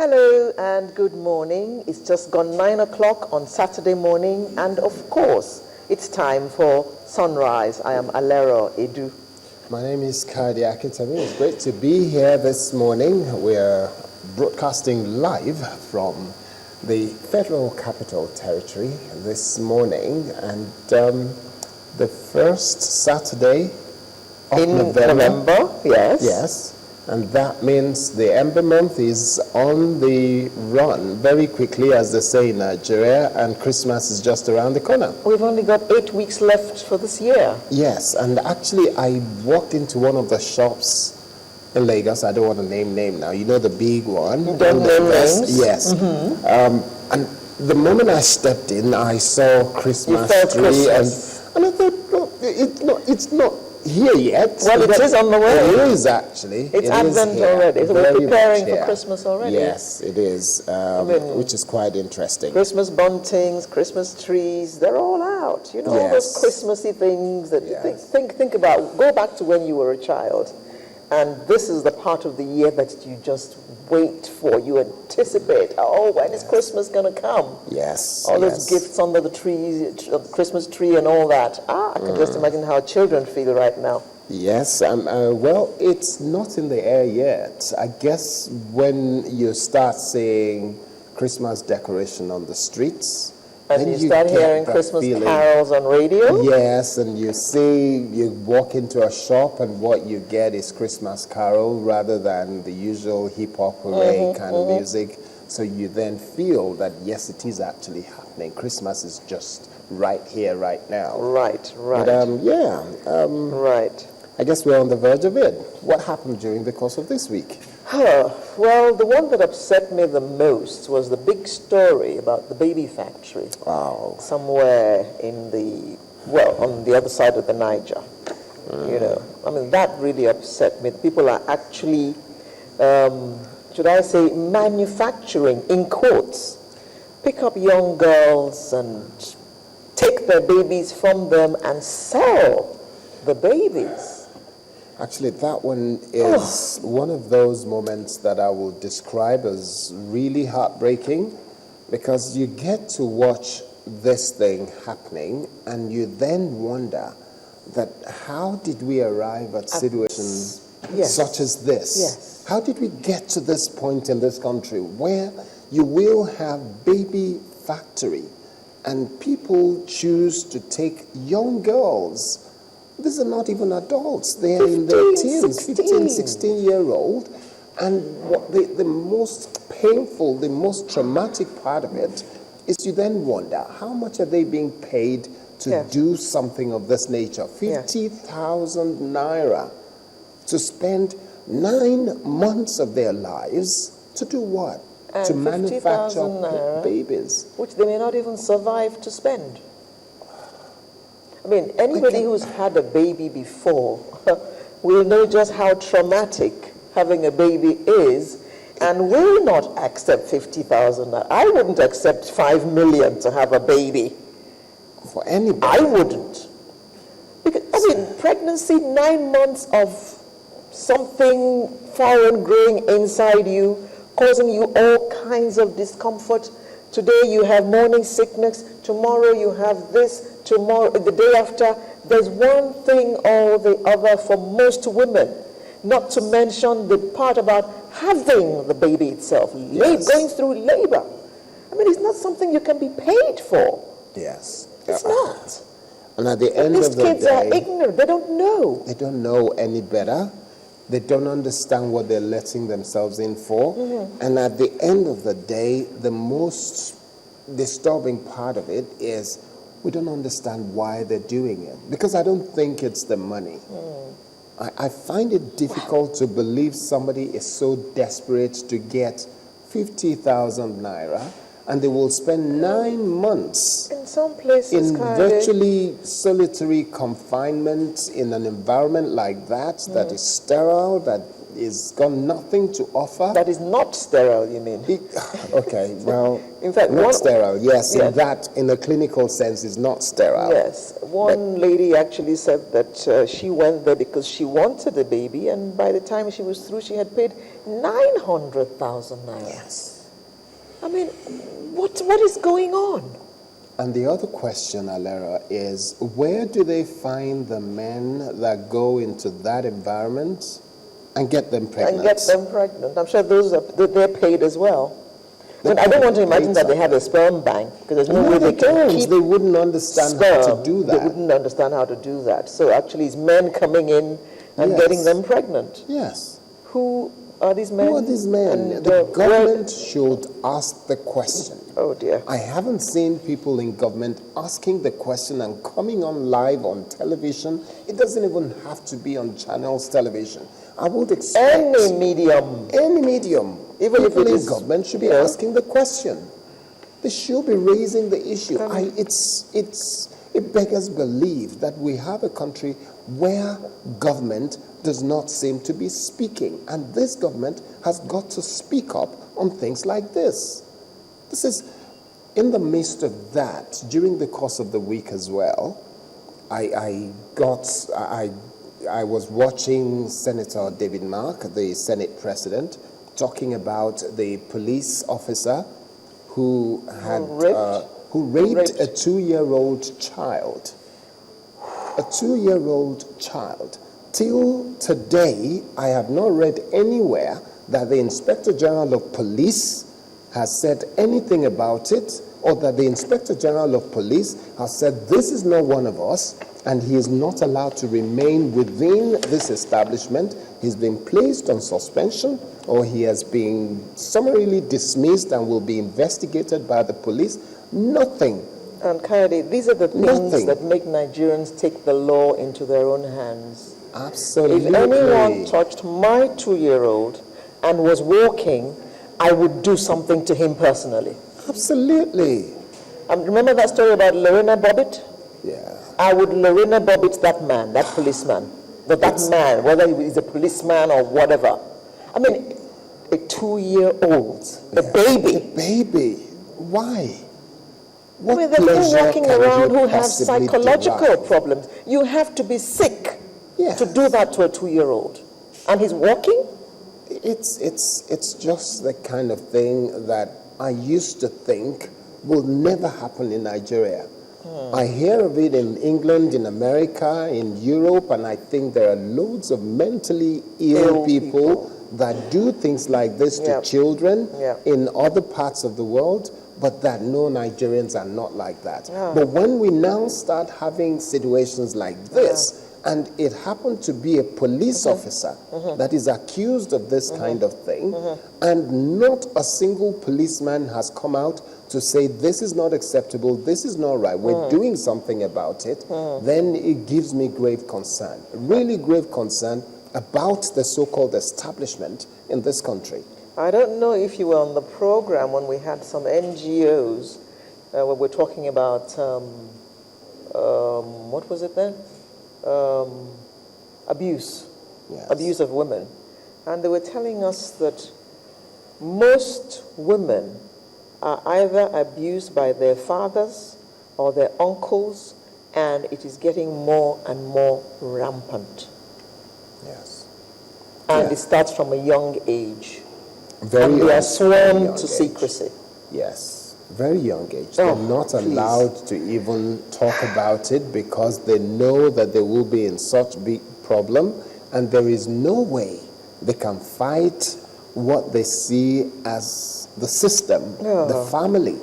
Hello and good morning. It's just gone 9 o'clock on Saturday morning, and of course, it's time for Sunrise. I am Alero Edu. My name is Kadi Akitami. It's great to be here this morning. We're broadcasting live from the Federal Capital Territory this morning, and the first Saturday of In November, yes. Yes. And that means the Ember month is on the run very quickly, as they say in Nigeria, and Christmas is just around the corner. We've only got 8 weeks left for this year. Yes, and actually I walked into one of the shops in Lagos. I don't want to name now. You know, the big one. You don't name names? Yes. Mm-hmm. And the moment I stepped in, I saw Christmas You felt tree, Christmas. and I thought, it's not here yet. Well, it is on the way. It is actually. It's Advent already. So we're preparing for Christmas already. Yes, it is, which is quite interesting. Christmas buntings, Christmas trees, they're all out. You know, all those Yes. Christmassy things that you Yes. think about. Go back to when you were a child. And this is the part of the year that you just wait for. You anticipate, oh, when is Christmas going to come? Yes. All those gifts under the tree, the Christmas tree and all that. I can just imagine how children feel right now. Yes, well, it's not in the air yet. I guess when you start seeing Christmas decoration on the streets, And then you start get hearing that Christmas feeling. carols on radio. Yes, and you walk into a shop and what you get is Christmas carol rather than the usual hip-hop hooray kind of music. So you then feel that, yes, it is actually happening. Christmas is just right here, right now. Right. But, Right. I guess we're on the verge of it. What happened during the course of this week? Well, the one that upset me the most was the big story about the baby factory. Wow. Somewhere on the other side of the Niger. You know, I mean, that really upset me. People are actually, should I say, manufacturing, in quotes, pick up young girls and take their babies from them and sell the babies. Actually, that one is one of those moments that I will describe as really heartbreaking, because you get to watch this thing happening and you then wonder that how did we arrive at situations such as this? Yes. How did we get to this point in this country where you will have baby factory and people choose to take young girls? These are not even adults. They are in their teens, 15, 16-year-old. And what the most painful, the most traumatic part of it is you then wonder, how much are they being paid to do something of this nature? 50,000 naira to spend 9 months of their lives to do what? And to manufacture babies. Which they may not even survive to spend. I mean, anybody who's had a baby before will know just how traumatic having a baby is, and will not accept 50,000. I wouldn't accept 5 million to have a baby. For anybody. I wouldn't. Because, I mean, pregnancy, 9 months of something foreign growing inside you, causing you all kinds of discomfort. Today you have morning sickness, tomorrow you have this, tomorrow, the day after, there's one thing or the other for most women, not to mention the part about having the baby itself, going through labor. I mean, it's not something you can be paid for. Yes. It's not. And at the end These of the kids day, are ignorant. They don't know. They don't know any better. They don't understand what they're letting themselves in for. And at the end of the day, the most disturbing part of it is we don't understand why they're doing it. Because I don't think it's the money. I find it difficult to believe somebody is so desperate to get 50,000 naira and they will spend 9 months in some places in virtually solitary confinement in an environment like that, that is sterile, that is got nothing to offer. That is not sterile, you mean? Okay, well, in fact, not sterile, yes, in a clinical sense, is not sterile. Yes, one lady actually said that she went there because she wanted a baby, and by the time she was through, she had paid 900,000 naira. Yes. I mean, what is going on? And the other question, Alera, is where do they find the men that go into that environment and get them pregnant? And get them pregnant. I'm sure they're paid as well. They're I don't want to paid imagine that they have a sperm bank, because there's no way they they can don't. keep They wouldn't understand sperm. how to do They that. wouldn't understand how to do that. So actually, it's men coming in and Yes. getting them pregnant. Yes. Who are these men? Who are these men? And, The where- government should ask the question. Oh dear. I haven't seen people in government asking the question and coming on live on television. It doesn't even have to be on channels television. I would expect Any medium. any medium, Even if people it in is, government should be yeah. asking the question. They should be raising the issue. It beggars belief that we have a country where government does not seem to be speaking, and this government has got to speak up on things like this. This is in the midst of that. During the course of the week as well, I was watching Senator David Mark, the Senate President, talking about the police officer who had raped a 2-year-old child. A 2-year-old child. Till today, I have not read anywhere that the Inspector General of Police has said anything about it, or that the Inspector General of Police has said this is not one of us, and he is not allowed to remain within this establishment. He's been placed on suspension, or he has been summarily dismissed and will be investigated by the police. Nothing. And Kayode, these are the things Nothing. that make Nigerians take the law into their own hands. Absolutely. If anyone touched my 2-year-old and was walking, I would do something to him personally. Absolutely. Remember that story about Lorena Bobbitt? Yeah. I would Lorena Bobbitt that man, that policeman. That man, whether he's a policeman or whatever. I mean, a 2-year-old, a baby. Baby. Why? What I mean, there are people pleasure walking can around you who have possibly psychological derive? problems. You have to be sick Yes. to do that to a 2-year-old. And he's walking? It's just the kind of thing that I used to think will never happen in Nigeria. I hear of it in England, in America, in Europe, and I think there are loads of mentally ill people that do things like this to Yeah. children Yeah. in other parts of the world, but that no, Nigerians are not like that. Yeah. But when we now start having situations like this, and it happened to be a police officer that is accused of this kind of thing, and not a single policeman has come out to say this is not acceptable, this is not right, we're doing something about it, then it gives me grave concern, really grave concern about the so-called establishment in this country. I don't know if you were on the program when we had some NGOs where we're talking about, what was it then? Abuse. Yes. Abuse of women. And they were telling us that most women are either abused by their fathers or their uncles, and it is getting more and more rampant. Yes. And Yeah. it starts from a young age. Very And we are young sworn age. to secrecy. Yes, very young age. Oh, They're not please. allowed to even talk about it because they know that they will be in such big problem, and there is no way they can fight what they see as the system, the family.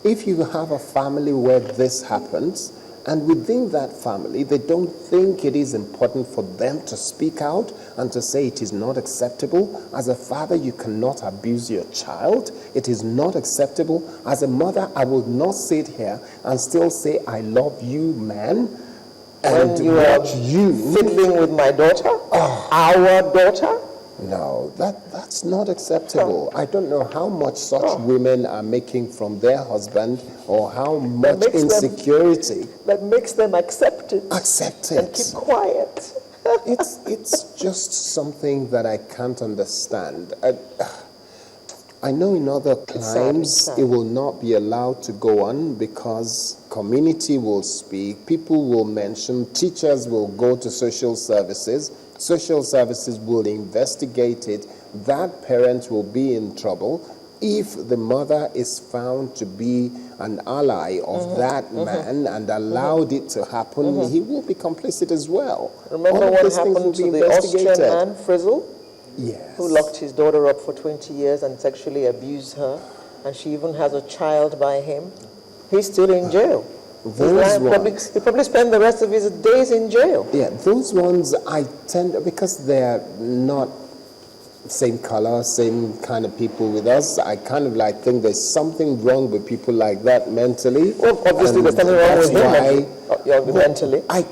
If you have a family where this happens, and within that family, they don't think it is important for them to speak out and to say it is not acceptable. As a father, you cannot abuse your child. It is not acceptable. As a mother, I will not sit here and still say, I love you, man, and When you are watch you. fiddling with my daughter, our daughter. No, that's not acceptable. I don't know how much such women are making from their husband or how much makes them- insecurity. That makes them accept it Accept and it. keep quiet. It's just something that I can't understand. I know in other climes sad. it will not be allowed to go on because community will speak, people will mention, teachers will go to social services will investigate it, that parent will be in trouble, if the mother is found to be an ally of that man and allowed it to happen, he will be complicit as well. Remember All of what these things will happened be to the Austrian investigated. man, Frizzle, Yes. who locked his daughter up for 20 years and sexually abused her, and she even has a child by him? He's still in jail. He probably spent the rest of his days in jail. Yeah, those ones I tend, because they're not same color, same kind of people with us, I kind of like think there's something wrong with people like that mentally. Well, obviously there's something wrong with him mentally. I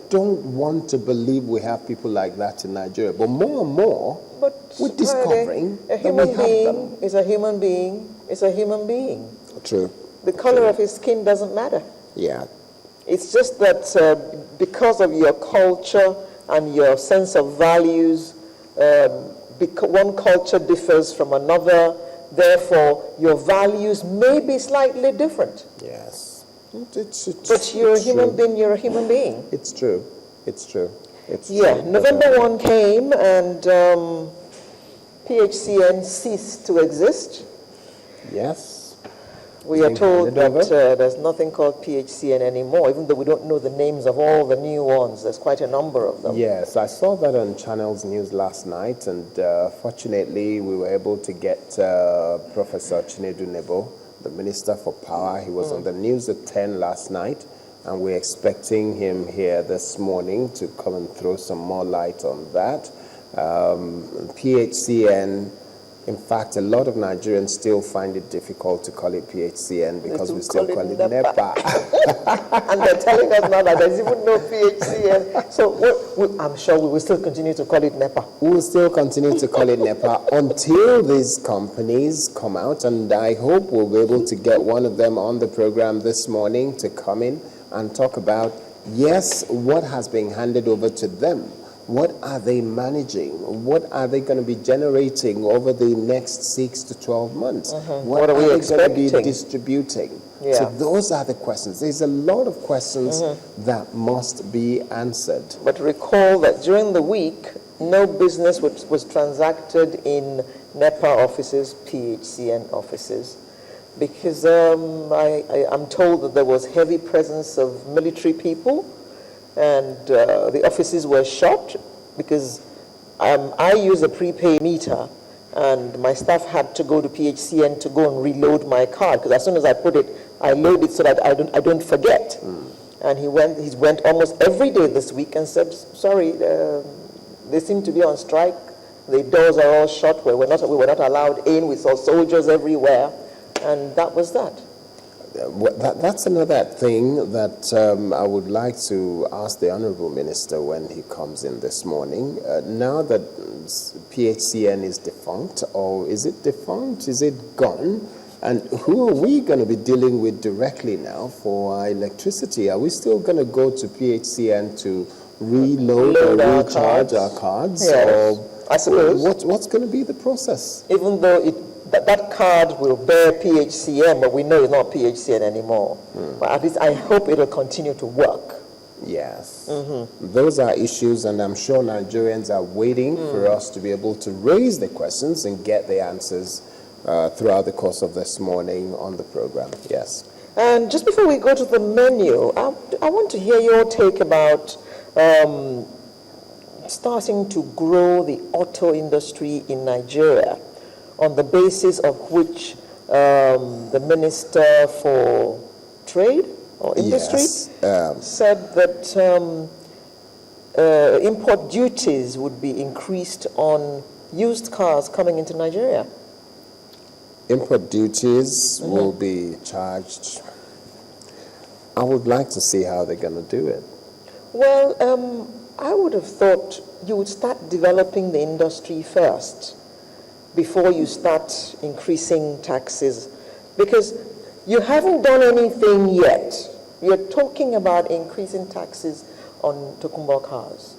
don't want to believe we have people like that in Nigeria, but more and more we're discovering a human being is a human being is a human being. True. The color of his skin doesn't matter. Yeah. It's just that because of your culture and your sense of values, one culture differs from another, therefore your values may be slightly different. Yes. But you're a human being, you're a human being. It's true. It's true. Yeah, November 1 came and PHCN ceased to exist. Yes. We are told that there's nothing called PHCN anymore, even though we don't know the names of all the new ones. There's quite a number of them. Yes, I saw that on Channels News last night, and fortunately we were able to get Professor Chinedu Nebo, the Minister for Power. He was on the news at 10 last night, and we're expecting him here this morning to come and throw some more light on that. PHCN, in fact, a lot of Nigerians still find it difficult to call it PHCN because we still call it NEPA. And they're telling us now that there's even no PHCN. So I'm sure we will still continue to call it NEPA. We will still continue to call it NEPA until these companies come out, and I hope we'll be able to get one of them on the program this morning to come in and talk about, yes, what has been handed over to them. What are they managing? What are they going to be generating over the next 6 to 12 months? What are we expecting? Going to be distributing? Yeah. So those are the questions. There's a lot of questions that must be answered. But recall that during the week, no business was transacted in NEPA offices, PHCN offices, because I'm told that there was heavy presence of military people, and the offices were shut because I use a prepaid meter, and my staff had to go to PHCN to go and reload my card, because as soon as I put it, I load it so that I don't forget. And he went almost every day this week and said, sorry, they seem to be on strike. The doors are all shut. We were not allowed in. We saw soldiers everywhere, and that was that. That's another thing that I would like to ask the Honorable Minister when he comes in this morning. Now that PHCN is defunct, or is it defunct? Is it gone? And who are we going to be dealing with directly now for our electricity? Are we still going to go to PHCN to reload or recharge our cards? Yes, or I suppose. What's going to be the process? Even though that card will bear PHCN, but we know it's not PHCN anymore. But at least I hope it'll continue to work. Yes. Those are issues, and I'm sure Nigerians are waiting for us to be able to raise the questions and get the answers throughout the course of this morning on the program. Yes. And just before we go to the menu, I want to hear your take about starting to grow the auto industry in Nigeria, on the basis of which the Minister for Trade or Industry said that import duties would be increased on used cars coming into Nigeria. Import duties will be charged. I would like to see how they're going to do it. Well, I would have thought you would start developing the industry first before you start increasing taxes, because you haven't done anything yet. You're talking about increasing taxes on Tokunbo cars.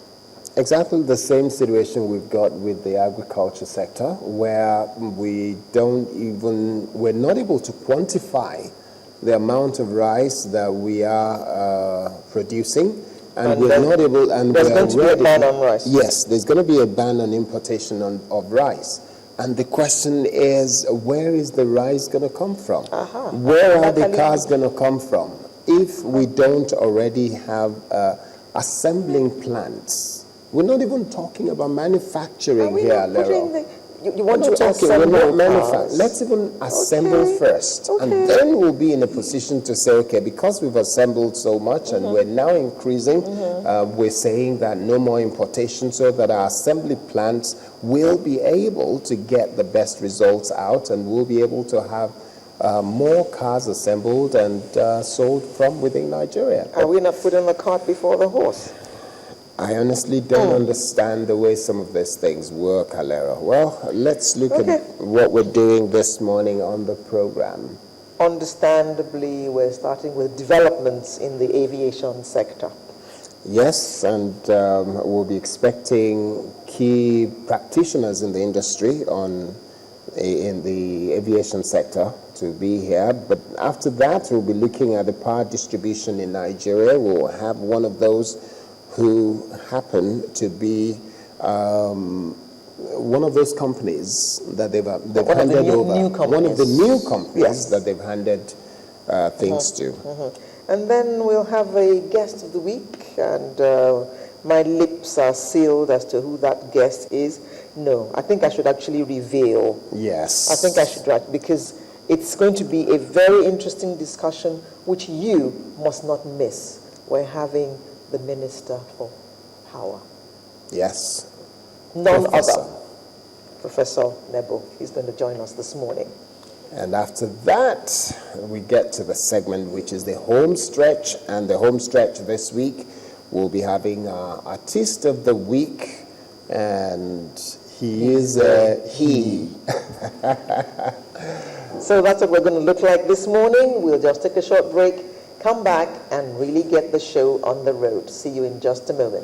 Exactly the same situation we've got with the agriculture sector, where we're not able to quantify the amount of rice that we are producing, and we're not able. And there's going to be a ban on rice. Yes, there's going to be a ban on importation of rice. And the question is, where is the rice going to come from? Aha. Where are the Natalie. cars going to come from? If we don't already have assembling plants, we're not even talking about Are manufacturing we here, not putting Lero. you want We're to not talking, we're assemble not cars? manufacturing. Let's even assemble Okay, first. And okay. then we'll be in a position to say, okay, because we've assembled so much and we're now increasing, we're saying that no more importation, so that our assembly plants will be able to get the best results out, and we'll be able to have more cars assembled and sold from within Nigeria. Are we not putting the cart before the horse? I honestly don't understand the way some of these things work, Alera. Well, let's look at what we're doing this morning on the program. Understandably, we're starting with developments in the aviation sector. Yes, and we'll be expecting key practitioners in the industry in the aviation sector to be here. But after that, we'll be looking at the power distribution in Nigeria. We'll have one of those who happen to be one of those companies that they've handed over. One of the new companies that they've handed things to. And then we'll have a guest of the week, and my lips are sealed as to who that guest is. No, I think I should actually reveal. Yes. I think I should, because it's going to be a very interesting discussion which you must not miss. We're having the Minister for Power. Yes. None Professor. other. Professor Nebo. He's going to join us this morning. And after that, we get to the segment which is the home stretch. And the home stretch this week, we'll be having our Artist of the Week. And he is a he. So that's what we're going to look like this morning. We'll just take a short break, come back, and really get the show on the road. See you in just a moment.